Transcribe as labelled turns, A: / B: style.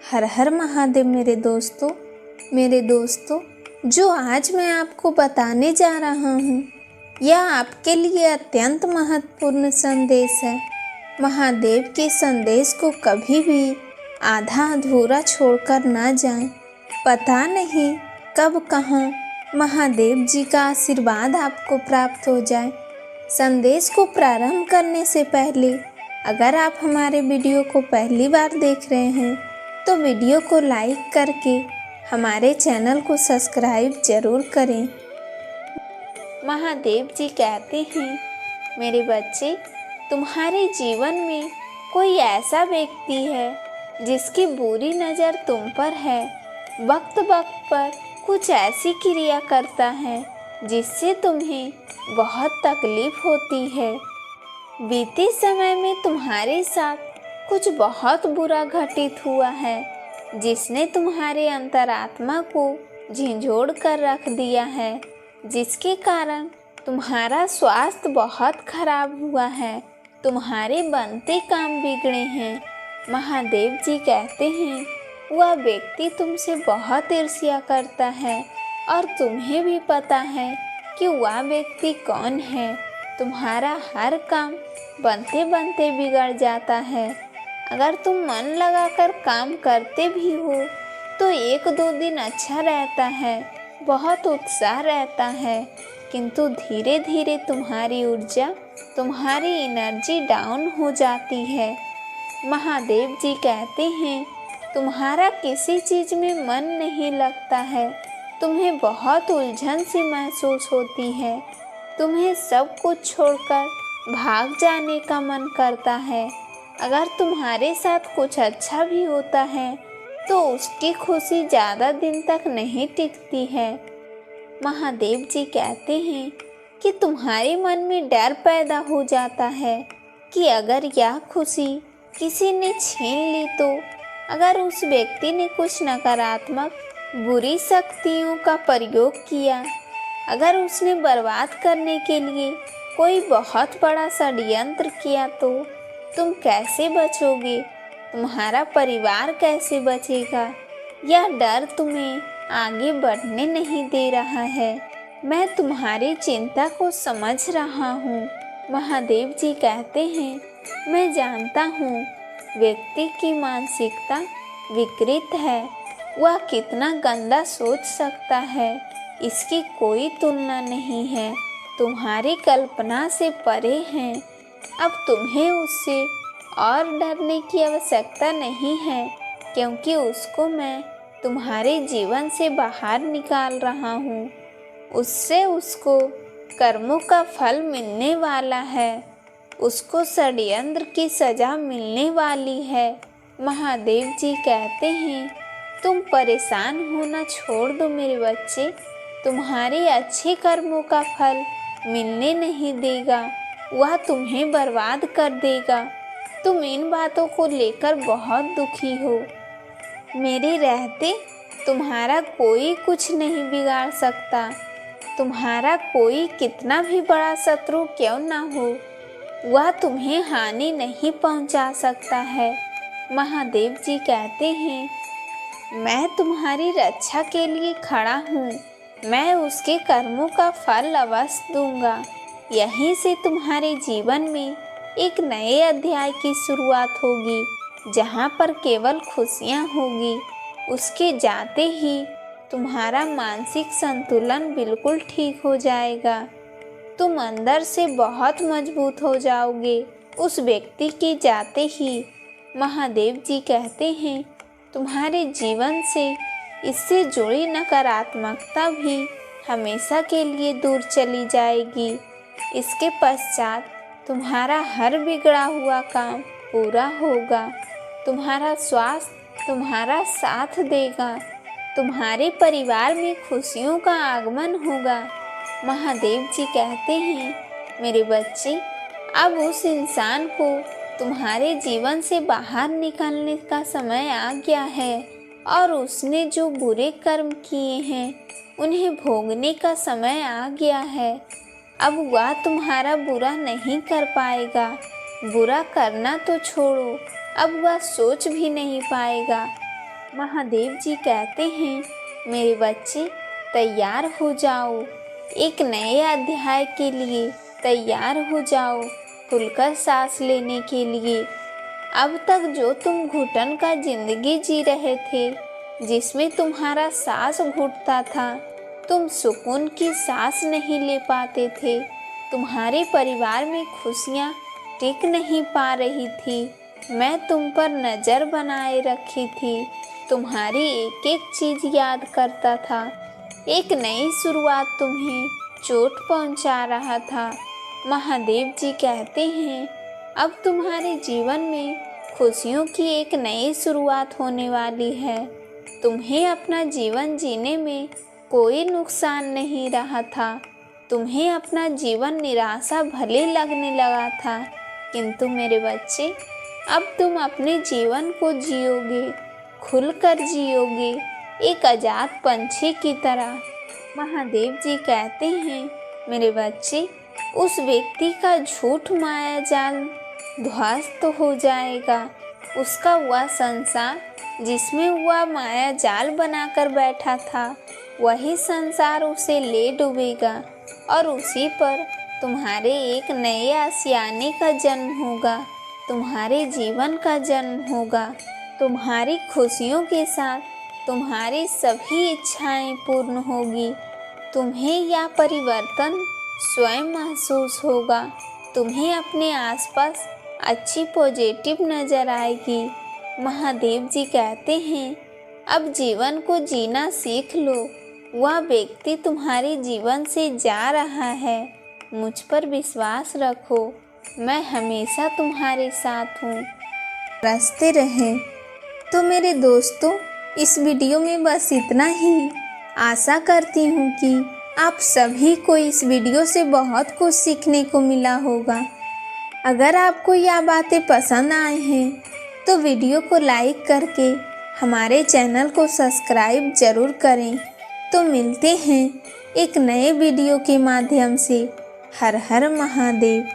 A: हर हर महादेव मेरे दोस्तों, जो आज मैं आपको बताने जा रहा हूँ यह आपके लिए अत्यंत महत्वपूर्ण संदेश है। महादेव के संदेश को कभी भी आधा अधूरा छोड़कर ना जाएं। पता नहीं कब कहाँ महादेव जी का आशीर्वाद आपको प्राप्त हो जाए। संदेश को प्रारंभ करने से पहले अगर आप हमारे वीडियो को पहली बार देख रहे हैं तो वीडियो को लाइक करके हमारे चैनल को सब्सक्राइब जरूर करें। महादेव जी कहते हैं, मेरे बच्चे, तुम्हारे जीवन में कोई ऐसा व्यक्ति है जिसकी बुरी नज़र तुम पर है। वक्त वक्त पर कुछ ऐसी क्रिया करता है जिससे तुम्हें बहुत तकलीफ होती है। बीते समय में तुम्हारे साथ कुछ बहुत बुरा घटित हुआ है जिसने तुम्हारे अंतरात्मा को झिंझोड़ कर रख दिया है, जिसके कारण तुम्हारा स्वास्थ्य बहुत खराब हुआ है, तुम्हारे बनते काम बिगड़े हैं। महादेव जी कहते हैं वह व्यक्ति तुमसे बहुत ईर्ष्या करता है और तुम्हें भी पता है कि वह व्यक्ति कौन है। तुम्हारा हर काम बनते बनते बिगड़ जाता है। अगर तुम मन लगाकर काम करते भी हो तो एक दो दिन अच्छा रहता है, बहुत उत्साह रहता है, किंतु धीरे धीरे तुम्हारी ऊर्जा, तुम्हारी एनर्जी डाउन हो जाती है। महादेव जी कहते हैं तुम्हारा किसी चीज़ में मन नहीं लगता है, तुम्हें बहुत उलझन सी महसूस होती है, तुम्हें सब कुछ छोड़कर भाग जाने का मन करता है। अगर तुम्हारे साथ कुछ अच्छा भी होता है तो उसकी खुशी ज़्यादा दिन तक नहीं टिकती है। महादेव जी कहते हैं कि तुम्हारे मन में डर पैदा हो जाता है कि अगर यह खुशी किसी ने छीन ली तो, अगर उस व्यक्ति ने कुछ नकारात्मक बुरी शक्तियों का प्रयोग किया, अगर उसने बर्बाद करने के लिए कोई बहुत बड़ा षड्यंत्र किया तो तुम कैसे बचोगे? तुम्हारा परिवार कैसे बचेगा? यह डर तुम्हें आगे बढ़ने नहीं दे रहा है। मैं तुम्हारी चिंता को समझ रहा हूँ। महादेव जी कहते हैं, मैं जानता हूँ व्यक्ति की मानसिकता विकृत है, वह कितना गंदा सोच सकता है, इसकी कोई तुलना नहीं है। तुम्हारी कल्पना से परे हैं। अब तुम्हें उससे और डरने की आवश्यकता नहीं है, क्योंकि उसको मैं तुम्हारे जीवन से बाहर निकाल रहा हूँ। उससे उसको कर्मों का फल मिलने वाला है, उसको षड्यंत्र की सज़ा मिलने वाली है। महादेव जी कहते हैं तुम परेशान होना छोड़ दो मेरे बच्चे, तुम्हारे अच्छे कर्मों का फल मिलने नहीं देगा, वह तुम्हें बर्बाद कर देगा। तुम इन बातों को लेकर बहुत दुखी हो। मेरे रहते तुम्हारा कोई कुछ नहीं बिगाड़ सकता। तुम्हारा कोई कितना भी बड़ा शत्रु क्यों ना हो, वह तुम्हें हानि नहीं पहुंचा सकता है। महादेव जी कहते हैं मैं तुम्हारी रक्षा के लिए खड़ा हूँ, मैं उसके कर्मों का फल अवश्य दूंगा। यहीं से तुम्हारे जीवन में एक नए अध्याय की शुरुआत होगी, जहाँ पर केवल खुशियाँ होगी। उसके जाते ही तुम्हारा मानसिक संतुलन बिल्कुल ठीक हो जाएगा। तुम अंदर से बहुत मजबूत हो जाओगे उस व्यक्ति के जाते ही। महादेव जी कहते हैं तुम्हारे जीवन से इससे जुड़ी नकारात्मकता भी हमेशा के लिए दूर चली जाएगी। इसके पश्चात तुम्हारा हर बिगड़ा हुआ काम पूरा होगा, तुम्हारा स्वास्थ्य तुम्हारा साथ देगा, तुम्हारे परिवार में खुशियों का आगमन होगा। महादेव जी कहते हैं मेरे बच्चे, अब उस इंसान को तुम्हारे जीवन से बाहर निकलने का समय आ गया है और उसने जो बुरे कर्म किए हैं उन्हें भोगने का समय आ गया है। अब वह तुम्हारा बुरा नहीं कर पाएगा। बुरा करना तो छोड़ो, अब वह सोच भी नहीं पाएगा। महादेव जी कहते हैं, मेरे बच्चे तैयार हो जाओ, एक नए अध्याय के लिए तैयार हो जाओ, खुलकर सांस लेने के लिए। अब तक जो तुम घुटन का जिंदगी जी रहे थे, जिसमें तुम्हारा सांस घुटता था, तुम सुकून की सांस नहीं ले पाते थे, तुम्हारे परिवार में खुशियाँ टिक नहीं पा रही थी, मैं तुम पर नज़र बनाए रखी थी, तुम्हारी एक एक चीज़ याद करता था, एक नई शुरुआत तुम्हें चोट पहुंचा रहा था। महादेव जी कहते हैं, अब तुम्हारे जीवन में खुशियों की एक नई शुरुआत होने वाली है। तुम्हें अपना जीवन जीने में कोई नुकसान नहीं रहा था। तुम्हें अपना जीवन निराशा भले लगने लगा था, किंतु मेरे बच्चे अब तुम अपने जीवन को जियोगे, खुलकर जियोगे, एक आज़ाद पंछी की तरह। महादेव जी कहते हैं, मेरे बच्चे उस व्यक्ति का झूठ माया जाल ध्वस्त हो जाएगा। उसका वह संसार जिसमें वह माया जाल बनाकर बैठा था, वही संसार उसे ले डूबेगा और उसी पर तुम्हारे एक नए आशियाने का जन्म होगा, तुम्हारे जीवन का जन्म होगा। तुम्हारी खुशियों के साथ तुम्हारी सभी इच्छाएं पूर्ण होगी। तुम्हें यह परिवर्तन स्वयं महसूस होगा। तुम्हें अपने आसपास अच्छी पॉजिटिव नज़र आएगी। महादेव जी कहते हैं, अब जीवन को जीना सीख लो। वह व्यक्ति तुम्हारे जीवन से जा रहा है। मुझ पर विश्वास रखो, मैं हमेशा तुम्हारे साथ हूँ। रस्ते रहें। तो मेरे दोस्तों, इस वीडियो में बस इतना ही। आशा करती हूँ कि आप सभी को इस वीडियो से बहुत कुछ सीखने को मिला होगा। अगर आपको यह बातें पसंद आए हैं तो वीडियो को लाइक करके हमारे चैनल को सब्सक्राइब ज़रूर करें। तो मिलते हैं एक नए वीडियो के माध्यम से। हर हर महादेव।